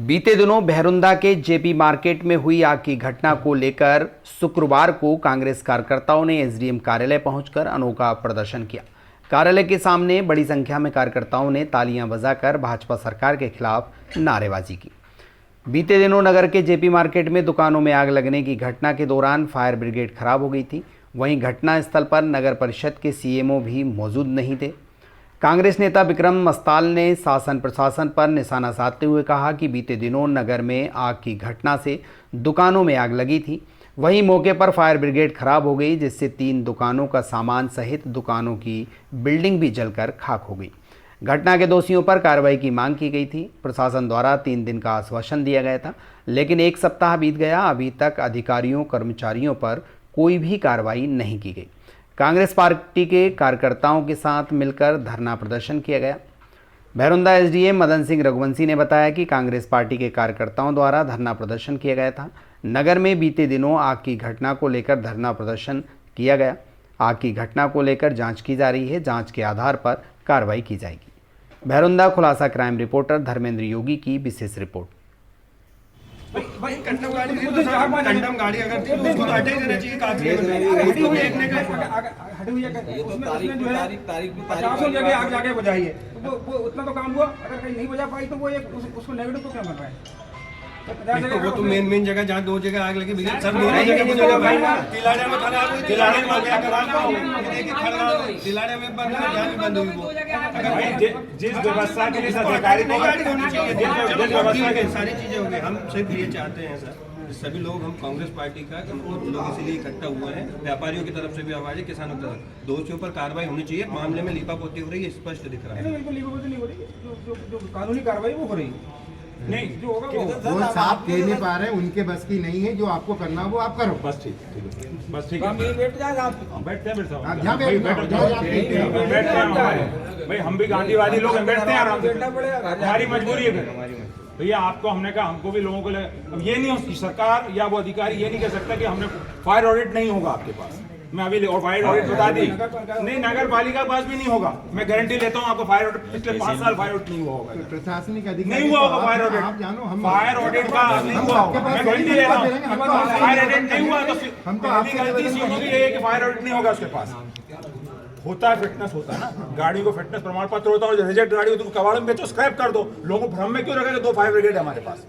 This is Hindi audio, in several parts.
बीते दिनों बहरुंदा के जेपी मार्केट में हुई आग की घटना को लेकर शुक्रवार को कांग्रेस कार्यकर्ताओं ने एसडीएम कार्यालय पहुंचकर अनोखा प्रदर्शन किया। कार्यालय के सामने बड़ी संख्या में कार्यकर्ताओं ने तालियां बजाकर भाजपा सरकार के खिलाफ नारेबाजी की। बीते दिनों नगर के जेपी मार्केट में दुकानों में आग लगने की घटना के दौरान फायर ब्रिगेड खराब हो गई थी। वहीं घटनास्थल पर नगर परिषद के सीएमओ भी मौजूद नहीं थे। कांग्रेस नेता विक्रम मस्ताल ने शासन प्रशासन पर निशाना साधते हुए कहा कि बीते दिनों नगर में आग की घटना से दुकानों में आग लगी थी। वहीं मौके पर फायर ब्रिगेड खराब हो गई, जिससे 3 दुकानों का सामान सहित दुकानों की बिल्डिंग भी जलकर खाक हो गई। घटना के दोषियों पर कार्रवाई की मांग की गई थी। प्रशासन द्वारा 3 दिन का आश्वासन दिया गया था, लेकिन 1 सप्ताह बीत गया, अभी तक अधिकारियों कर्मचारियों पर कोई भी कार्रवाई नहीं की गई। कांग्रेस पार्टी के कार्यकर्ताओं के साथ मिलकर धरना प्रदर्शन किया गया। बहरुंदा एसडीएम मदन सिंह रघुवंशी ने बताया कि कांग्रेस पार्टी के कार्यकर्ताओं द्वारा धरना प्रदर्शन किया गया था। नगर में बीते दिनों आग की घटना को लेकर धरना प्रदर्शन किया गया। आग की घटना को लेकर जांच की जा रही है, जांच के आधार पर कार्रवाई की जाएगी। बहरुंदा खुलासा क्राइम रिपोर्टर धर्मेंद्र योगी की विशेष रिपोर्ट। भाई कंडम गाड़ी थी तो कंडम गाड़ी अगर थी तो उसको हटे देना चाहिए। कागज हटी हुई एक ने हटी हुई है उसमें जो है तारीख 50 जगह आग जाके बजाई है। तो वो उतना तो काम हुआ। अगर कहीं नहीं बजा पाई तो वो एक उसको नेगेटिव तो क्या बन रहा है। तो वो तो मेन जगह जहाँ 2 जगह आग लगी भैया सब मेरी जगह मुझे भाई तिलाड़े में खराब हुई, तिलाड़े में गया खराब तिलाड़े में बंद हुई, जहाँ भी बंद हुई वो अगर जिस व्यवस्था के लिए सरकारी गाड़ी होनी चाहिए, जिस व्यवस्था के सारी चीजें हो गई। हम सिर्फ ये चाहते हैं सर, सभी लोग हम कांग्रेस पार्टी का लोग इसीलिए इकट्ठा हुए हैं। व्यापारियों की तरफ से भी आवाज है, किसानों की तरफ। दोषियों पर कार्रवाई होनी चाहिए। मामले में लीपापोती हो रही है, स्पष्ट दिख रहा है। बिल्कुल लीपापोती नहीं हो रही, जो कानूनी कार्रवाई वो हो रही है। नहीं जो होगा वो साफ कह नहीं पा रहे, उनके बस की नहीं है। जो आपको करना है वो आप करो। बस ठीक है, बस ठीक है। बैठ जाए आप, बैठते हैं भाई, हम भी गांधीवादी लोग हैं, बैठते हैं आराम से। हमारी मजबूरी है भैया। आपको हमने कहा, हमको भी लोगों को अब ये नहीं हो, सरकार या वो अधिकारी ये नहीं कह सकता कि हमने फायर ऑडिट नहीं होगा आपके पास। मैं अभी और फायर ऑडिट बता दी नहीं, नगर पालिका के पास भी नहीं होगा। मैं गारंटी लेता हूँ आपको फायर ऑडिट पिछले 5 साल फायर ऑडिट नहीं हुआ होगा। प्रशासनिक अधिकारी नहीं हुआ होगा फायर ऑडिट। आप जानो, हम फायर ऑडिट का नहीं हुआ होगा। मैं गारंटी लेता हूँ फायर ऑडिट नहीं हुआ तो पहली गलती सीओ की है कि फायर ऑडिट नहीं होगा उसके पास। होता है फिटनेस, होता है ना, गाड़ी को फिटनेस प्रमाण पत्र होता है। रिजेक्ट गाड़ी हो तो कबाड़ में बेचो, स्क्रैप कर दो। लोगों को भ्रम में क्यों रखेगा? 2 फायर ब्रिगेड है हमारे पास।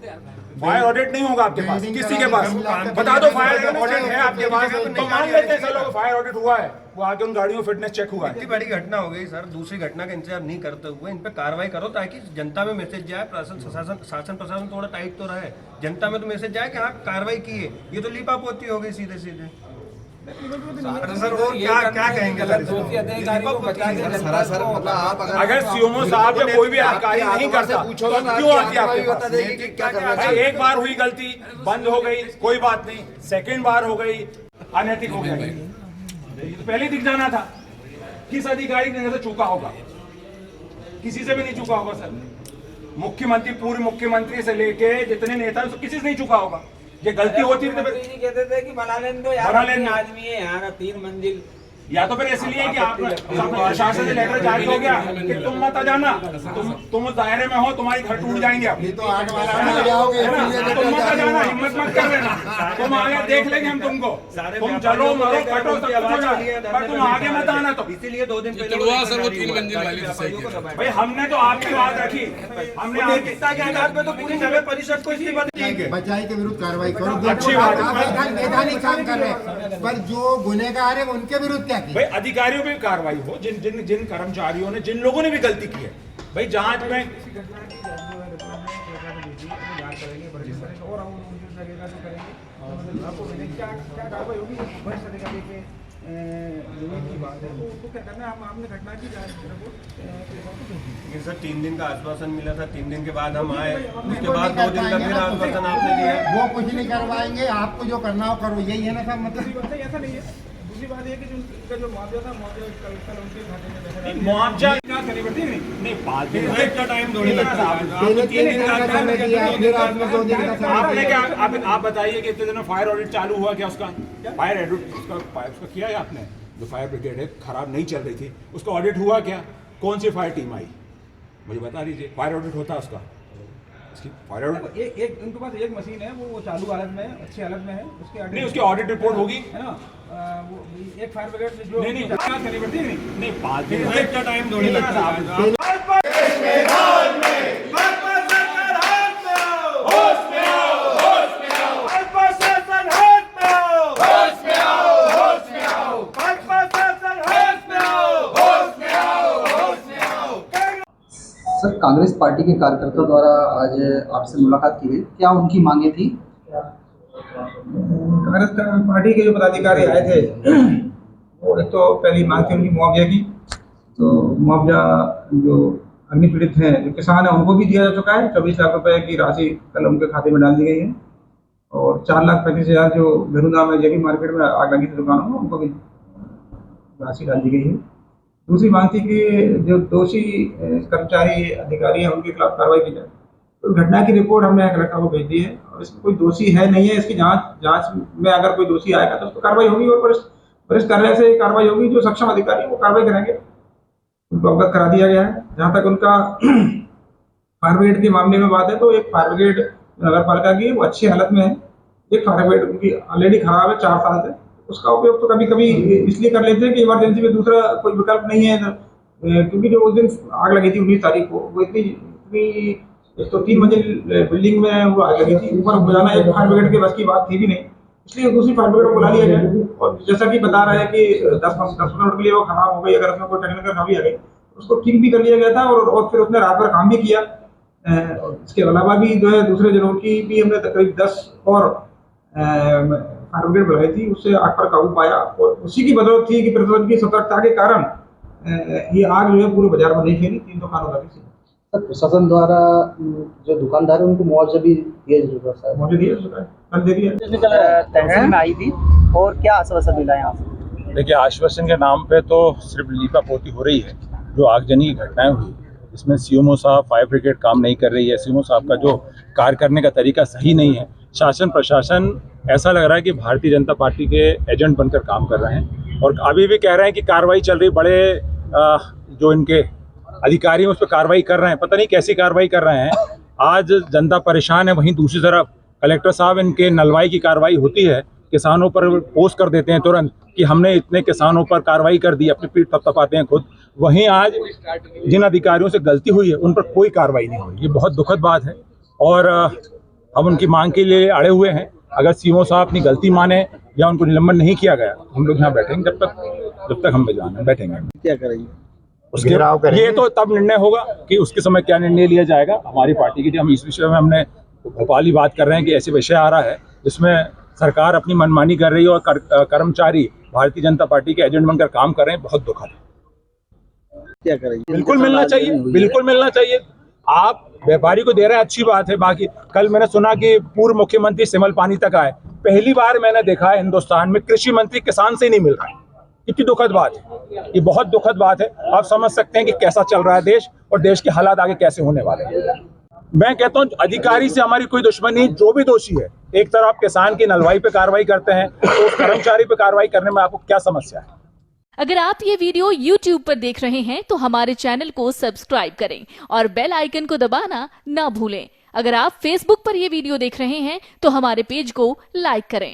फायर ऑडिट नहीं होगा आपके पास, किसी के पास। बता दो फायर ऑडिट है आपके पास तो मान लेते हैं चलो फायर ऑडिट हुआ है, वो आगे उन गाड़ियों में फिटनेस चेक हुआ है। इतनी बड़ी घटना हो गई सर, दूसरी घटना का इंतजार नहीं करते हुए इन पे कार्रवाई करो, ताकि जनता में मैसेज जाए। शासन प्रशासन थोड़ा टाइट तो रहे, जनता में तो मैसेज जाए कि हाँ कार्रवाई की है। ये तो लीपापोती हो गई सीधे सीधे। सर वो क्या कहेंगे? अगर सीएमओ साहब या कोई भी अधिकारी नहीं करता तो क्यों आती आपके पास? एक बार हुई गलती, बंद हो गई, कोई बात नहीं। सेकंड बार हो गई, अनैतिक हो गया, तो पहले दिख जाना था। किस अधिकारी ने नजर चूका होगा? किसी से भी नहीं चूका होगा सर। मुख्यमंत्री, पूर्व मुख्यमंत्री से लेके जितने नेता किसी से नहीं चूका होगा। ये गलती होती है तो कहते थे कि बना लेने दो यार, आदमी है यहाँ 3 मंजिल। या तो फिर इसलिए कि आप प्रशासन से लेटर जारी हो गया कि तुम मत आ जाना, तुम उस दायरे में हो, तुम्हारी घर टूट जाएंगे। आप तो 8 वाला जाओगे, तुम मत आ जाना, हिम्मत मत कर लेना। तुम आगे देख लेंगे हम तुमको, तुम चलो मरो कटो सब कुछ हो जाए, पर तुम आगे मत आना। तो इसीलिए 2 दिन पहले भाई हमने तो आपकी बात रखी, हमने नैतिकता के आधार पे तो पूरी नगर परिषद को इसलिए बचाई के विरुद्ध कार्रवाई करो। अच्छी बात है, वैधानिक काम कर रहे हैं, पर जो गुनहगार है उनके विरुद्ध भाई अधिकारियों पे भी कार्रवाई हो, जिन कर्मचारियों ने, जिन लोगों ने भी गलती की है। भाई जांच में सर 3 दिन का आश्वासन मिला था, 3 दिन के बाद हम आए, उसके बाद 2 दिन का फिर आश्वासन आपने दिया। वो कुछ नहीं करवाएंगे, आपको जो करना हो करो, यही है ना सर। मतलब ऐसा नहीं है। दूसरी बात ये कि जो मुआवजा था, मुआवजा उनके खाते में मुआवजा नहीं 5 दिन का टाइम थोड़ी लगता है। आपने क्या, आप बताइए कि इतने दिनों फायर ऑडिट चालू हुआ क्या? उसका फायर ऑडिट उसका किया है आपने? जो फायर ब्रिगेड है खराब नहीं चल रही थी, उसका ऑडिट हुआ क्या? कौन सी फायर टीम आई मुझे बता दीजिए। फायर ऑडिट होता उसका फॉरवर्ड एक उनके पास एक मशीन है, वो चालू हालत में है, अच्छी हालत में है, उसके आगे नहीं, उसकी ऑडिट रिपोर्ट होगी है ना। वो एक फायर ब्रिगेड जो नहीं, करनी पड़ती है नहीं 5 दिन इतना टाइम थोड़ी लगता है। सर, कांग्रेस पार्टी के कार्यकर्ताओं द्वारा आज आपसे मुलाकात की गई, क्या उनकी मांगे थी? कांग्रेस पार्टी के जो पदाधिकारी आए थे, वो एक तो पहली मांग थी उनकी मुआवजे की। तो मुआवजा जो अग्नि पीड़ित हैं, जो किसान हैं, उनको भी दिया जा चुका है। 24 लाख रुपए की राशि कल उनके खाते में डाल दी गई है। और 4,35,000 जो घरूना में जेपी मार्केट में आग लगी थी दुकानों में, उनको भी राशि डाल दी गई है। दूसरी मांग थी कि जो दोषी कर्मचारी अधिकारी हैं, उनके खिलाफ कार्रवाई की जाए। तो घटना की रिपोर्ट हमने कलेक्टर को भेज दी है और इसमें कोई दोषी है नहीं है। इसकी जांच में अगर कोई दोषी आएगा तो उस पर कार्रवाई होगी और वरिष्ठ कार्यालय से कार्रवाई होगी। जो सक्षम अधिकारी है वो कार्रवाई करेंगे। उनको अवगत करा दिया गया है। जहाँ तक उनका फायर ब्रिगेड के मामले में बात है, तो एक फायर ब्रिगेड नगर पालिका की वो अच्छी हालत में है। एक फायर ब्रिगेड उनकी ऑलरेडी खराब है 4 साल से। उसका उपयोग तो कभी कभी इसलिए कर लेते हैं कि इमरजेंसी में दूसरा कोई विकल्प नहीं है। क्योंकि जो उस दिन आग लगी थी 19 तारीख को, वो इतनी एक तो 3 मंजिल बिल्डिंग में वो आग लगी थी। ऊपर बुलाना एक फायर ब्रिगेड के बस की बात थी भी नहीं, इसलिए दूसरी फायर ब्रिगेड को बुला लिया गया। और जैसा कि बता रहे हैं कि 10 मिनट के लिए वो खराब हो गई, अगर उसमें कोई टेक्निकल खराबी आ गई उसको ठीक भी कर लिया गया था। और फिर उसने रात भर काम भी किया। इसके अलावा भी जो है दूसरे जनों की भी हमने तकरीब 10 और फायर ब्रिगेड बुलाई थी, उससे आग पर काबू पाया। और उसी की बदौलत थी कि प्रशासन की सतर्कता के कारण ये आग जो है पूरे बाजार में नहीं फैली। 3 दुकानों का सर, प्रशासन द्वारा जो दुकानदार है उनको मुआवजा भी दिया जा चुका है? मुझे दिया चुका है, कल दे दिया। तहसील में आई थी और क्या आश्वासन मिला यहाँ से? देखिए, आश्वासन के नाम पे तो सिर्फ लीपापोती हो रही है। जो आगजनी की घटनाएं हुई, इसमें सीएमओ साहब, फायर ब्रिगेड काम नहीं कर रही है। सीएमओ साहब का जो कार्य करने का तरीका सही नहीं है। शासन प्रशासन ऐसा लग रहा है कि भारतीय जनता पार्टी के एजेंट बनकर काम कर रहे हैं। और अभी भी कह रहे हैं कि कार्रवाई चल रही, बड़े जो इनके अधिकारी हैं उस पर कार्रवाई कर रहे हैं। पता नहीं कैसी कार्रवाई कर रहे हैं। आज जनता परेशान है, वहीं दूसरी तरफ कलेक्टर साहब इनके नलवाई की कार्रवाई होती है, किसानों पर पोस्ट कर देते हैं तुरंत कि हमने इतने किसानों पर कार्रवाई कर दी, अपनी पीठ थपथपाते हैं खुद। वहीं आज जिन अधिकारियों से गलती हुई है उन पर कोई कार्रवाई नहीं हुई। ये बहुत दुखद बात है और हम उनकी मांग के लिए अड़े हुए हैं। अगर सीएमओ साहब अपनी गलती माने या उनको निलंबन नहीं किया गया, हम लोग यहाँ बैठेंगे जब तक हम जाने बैठेंगे। क्या करेंगे? उसके ये तो तब निर्णय होगा कि उसके समय क्या निर्णय लिया जाएगा हमारी पार्टी के लिए। हम इस विषय में हमने भोपाल ही बात कर रहे हैं कि ऐसे विषय आ रहा है जिसमें सरकार अपनी मनमानी कर रही है और कर्मचारी भारतीय जनता पार्टी के एजेंट बनकर काम कर रहे हैं। बहुत दुखद है। क्या करेंगे? बिल्कुल मिलना चाहिए, बिल्कुल मिलना चाहिए। आप व्यापारी को दे रहे हैं, अच्छी बात है। बाकी कल मैंने सुना कि पूर्व मुख्यमंत्री सिमल पानी तक आए। पहली बार मैंने देखा है हिंदुस्तान में कृषि मंत्री किसान से नहीं मिल रहा है। कितनी दुखद बात है, ये बहुत दुखद बात है। आप समझ सकते हैं कि कैसा चल रहा है देश और देश के हालात आगे कैसे होने वाले हैं। मैं कहता हूं अधिकारी से हमारी कोई दुश्मनी, जो भी दोषी है। एक तरफ आप किसान की नलवाई पे कार्रवाई करते हैं तो उस कर्मचारी पे कार्रवाई करने में आपको क्या समस्या है? अगर आप ये वीडियो YouTube पर देख रहे हैं तो हमारे चैनल को सब्सक्राइब करें और बेल आइकन को दबाना ना भूलें। अगर आप Facebook पर ये वीडियो देख रहे हैं तो हमारे पेज को लाइक करें।